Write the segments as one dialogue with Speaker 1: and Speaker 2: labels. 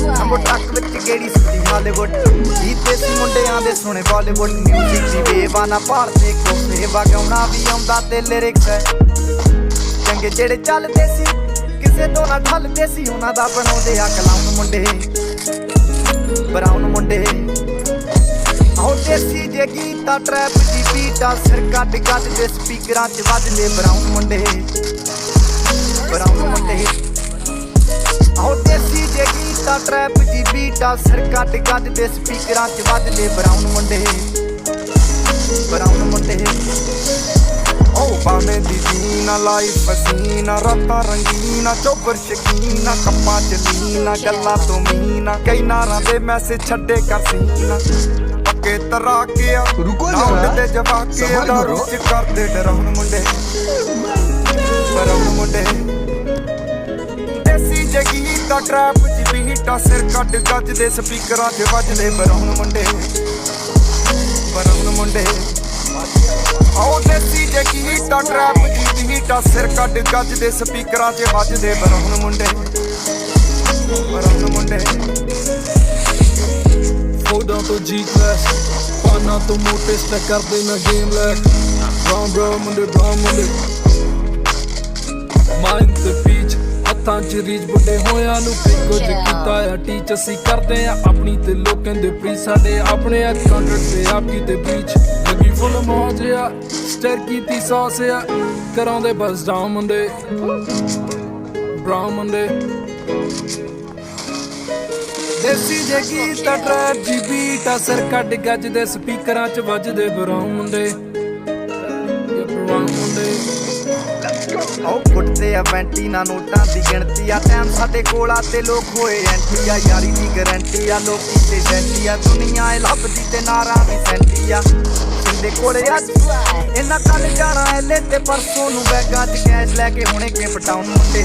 Speaker 1: number ਟੱਕ ਵਿੱਚ ਗੇੜੀ ਸੁੱਤੀ ਹਾਲੀਵੁੱਡ ਜੀਤੇ ਸੀ ਮੁੰਡਿਆਂ ਦੇ ਸੁਣੇ ਬਾਲੀਵੁੱਡ ਮਿਊਜ਼ਿਕ ਦੀ ਬੇਵਾਨਾ ਭਾਰਤੇ ਕੋਸੇ ਵਗਾਉਣਾ ਵੀ ਆਉਂਦਾ ਤੇ ਲਿਰਿਕਸ ਹੈ ਚੰਗੇ ਜਿਹੜੇ ਚੱਲਦੇ ਸੀ ਕਿਸੇ ਤੋਂ ਨਾ ਠੱਲਦੇ ਸੀ ਉਹਨਾਂ ਦਾ ਬਣਾਉਂਦੇ ਆ ਕਲਾਉਨ ਮੁੰਡੇ ਬਰਾਉਨ ਮੁੰਡੇ ਆਉ ਦੇਸੀ ਜੇ ਗੀਤਾ ਟਰੈਪ ਦੀ ਬੀਟਾਂ ਸਿਰ ਕੱਟ ਗੱਜ ਦੇ ਸਪੀਕਰਾਂ 'ਚ ਵੱਜਦੇ ਬਰਾਉਨ ਮੁੰਡੇ ਆਉ ਦੇਸੀ ਜੇ ਗੀਤਾ ਟਰੈਪ ਦੀ ਬੀਟਾਂ ਸਿਰ ਕੱਟ ਗੱਜ ਦੇ ਸਪੀਕਰਾਂ 'ਚ ਵੱਜਦੇ ਬਰਾਉਨ ਮੁੰਡੇ ਓ ਬਾਵੇਂ ਦੀ ਜੀਨਾ ਲਾਈਫ ਪਸੀਨਾ ਰਾਤਾਂ ਰੰਗੀਨਾ ਚੋਬਰ ਸ਼ਕੀਨਾ ਕੱਪਾਂ ਚ ਲੀਨਾ ਗੱਲਾਂ ਤੋਂ ਮੀਨਾ ਕਈ ਨਾਰਾਂ ਦੇ ਮੈਸੇਜ ਛੱਡੇ ਕਰ ਸੀਨਾ ਪੱਕੇ ਤਰਾ ਕੇ ਆ ਨਾਉਡ ਤੇ ਜਵਾ ਕੇ ਆ ਦਾਰੂ ਚ ਕਰਦੇ ਡਰਾਉਣ ਮੁੰਡੇ ਬਰਾਉਨ ਮੁੰਡੇ ਦੇਸੀ ਜੇ ਗੀਤਾ ਟਰੈਪ ਚ ਬੀਟਾਂ ਸਿਰ ਕੱਟ ਗੱਜ ਦੇ ਸਪੀਕਰਾਂ 'ਚ ਵੱਜਦੇ ਬਰਾਉਨ ਮੁੰਡੇ ਆਉ ਦੇਸੀ ਜੇ ਗੀਤਾ ਟਰੈਪ ਦੀ ਬੀਟਾਂ ਸਿਰ ਕੱਟ ਗੱਜ ਦੇ ਸਪੀਕਰਾਂ 'ਚ ਵੱਜਦੇ ਬਰਾਉਨ ਮੁੰਡੇ
Speaker 2: ਫੋਟੋਆਂ ਤੋਂ ਜੀ ਕਲਾਸ ਪਾਣਾ ਤੋਂ ਮੋਟੇ ਸਟੈਕ ਕਰਦੇ ਨਾ ਗੇਮ ਲੈ ਬਰਾਉਨ ਮੁੰਡੇ ਮਾਈਂਡ ਤੇ ਪੀਚ ਹੱਥਾਂ 'ਚ ਰੀਚ ਬੁੱਢੇ ਹੋਇਆਂ ਨੂੰ ਕਈ ਕੁਝ ਕੀਤਾ ਆ ਟੀਚ ਅਸੀਂ ਕਰਦੇ ਆ ਆਪਣੀ ਤੇ ਲੋਕਾਂ ਦੇ ਪ੍ਰੀ ਸਾਡੇ ਆਪਣੇ ਕਾਊਂਟਰ ਤੇ ਆਪ ਕੀਤੇ ਬ੍ਰੀਚ ਲੱਗੀ ਫੁੱਲ ਮੌਜ ਆ ਸਟਰ ਕੀਤੀ ਸੌਸ ਆ ਕਰਾਉਂਦੇ ਬਸ ਡਾਊਨ ਮੁੰਡੇ ਬਰਾਉਨ ਮੁੰਡੇ ਦੇਸੀ ਜੇ ਗੀਤਾ ਟਰੈਪ ਦੀ ਬੀਟਾਂ ਸਿਰ ਕੱਟ ਗੱਜ ਦੇ ਸਪੀਕਰਾਂ 'ਚ ਵੱਜਦੇ ਬਰਾਉਨ ਮੁੰਡੇ
Speaker 1: ਆਉ ਫੁੱਟਦੇ ਆ ਵੈਂਟੀ ਨਾ ਨੋਟਾਂ ਦੀ ਗਿਣਤੀ ਆ ਟਾਈਮ ਸਾਡੇ ਕੋਲ ਆ ਤੇ ਲੋਕ ਹੋਏ ਐਂਟੀ ਆ ਯਾਰੀ ਦੀ ਗਰੰਟੀ ਆ ਲੋਕੀ ਤੇ ਸੈਂਟੀ ਆ ਦੁਨੀਆ ਏ ਲੱਭਦੀ ਤੇ ਨਾਰਾਂ ਵੀ ਸੈਂਟੀ ਆ ਸਿੰਦੇ ਕੋਲੇ ਅੱਜ ਇਹਨਾਂ ਕੱਲ ਜਾਣਾ ਐਲੇ ਤੇ ਪਰਸੋਂ ਨੂੰ ਬੈਗਾਂ 'ਚ ਕੈਸ਼ ਲੈ ਕੇ ਹੁਣੇ ਕੇ ਪਟਾਉਣ ਮੁੰਡੇ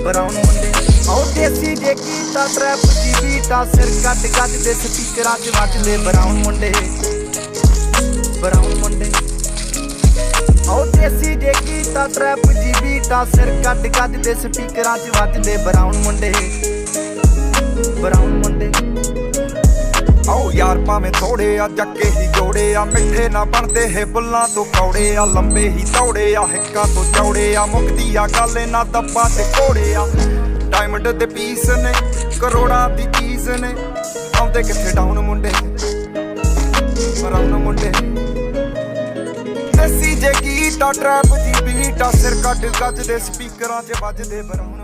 Speaker 1: ਬਰਾਉਨ ਮੁੰਡੇ ਆਉ ਦੇਸੀ ਜੇ ਗੀਤਾ ਟਰੈਪ ਦੀ ਬੀਟਾਂ ਸਿਰ ਕੱਟ ਗੱਜ ਦੇ ਸਪੀਕਰਾਂ 'ਚ ਵੱਜਦੇ ਬਰਾਉਨ ਮੁੰਡੇ ਆਉ ਦੇਸੀ ਜੇ ਗੀਤਾ ਟਰੈਪ ਦੀ ਬੀਟਾਂ ਸਿਰ ਕੱਟ ਗੱਜ ਦੇ ਸਪੀਕਰਾਂ 'ਚ ਵੱਜਦੇ ਬਰਾਉਨ ਮੁੰਡੇ ਆਉ ਯਾਰ ਭਾਵੇਂ ਥੋੜੇ ਆ ਜੱਕੇ ਹੀ ਜੋੜੇ ਆ ਮਿੱਠੇ ਨਾ ਬਣਦੇ ਹੈ ਬੁੱਲਾਂ ਤੋਂ ਕੌੜੇ ਆ ਲੰਬੇ ਹੀ ਦੌੜੇ ਆ ਹਿੱਕਾਂ ਤੋਂ ਚੌੜੇ ਆ ਮੁੱਕਦੀ ਆ ਗੱਲ ਇਹਨਾਂ ਦੱਬਾਂ ਤੇ ਘੋੜੇ ਆ ਡਾਇਮੰਡ ਦੇ ਪੀਸ ਨੇ ਕਰੋੜਾਂ ਦੀ ਚੀਜ਼ ਨੇ ਆਉਂਦੇ ਕਿੱਥੇ ਡਾਊਨ ਮੁੰਡੇ ਬਰਾਉਨ ਮੁੰਡੇ ਦੇਸੀ ਜੇ ਗੀਤਾ ਟਰੈਪ ਦੀ ਬੀਟਾਂ ਸਿਰ ਕੱਟ ਗੱਜ ਦੇ ਸਪੀਕਰਾਂ 'ਚ ਵੱਜਦੇ ਬਰਾਉਨ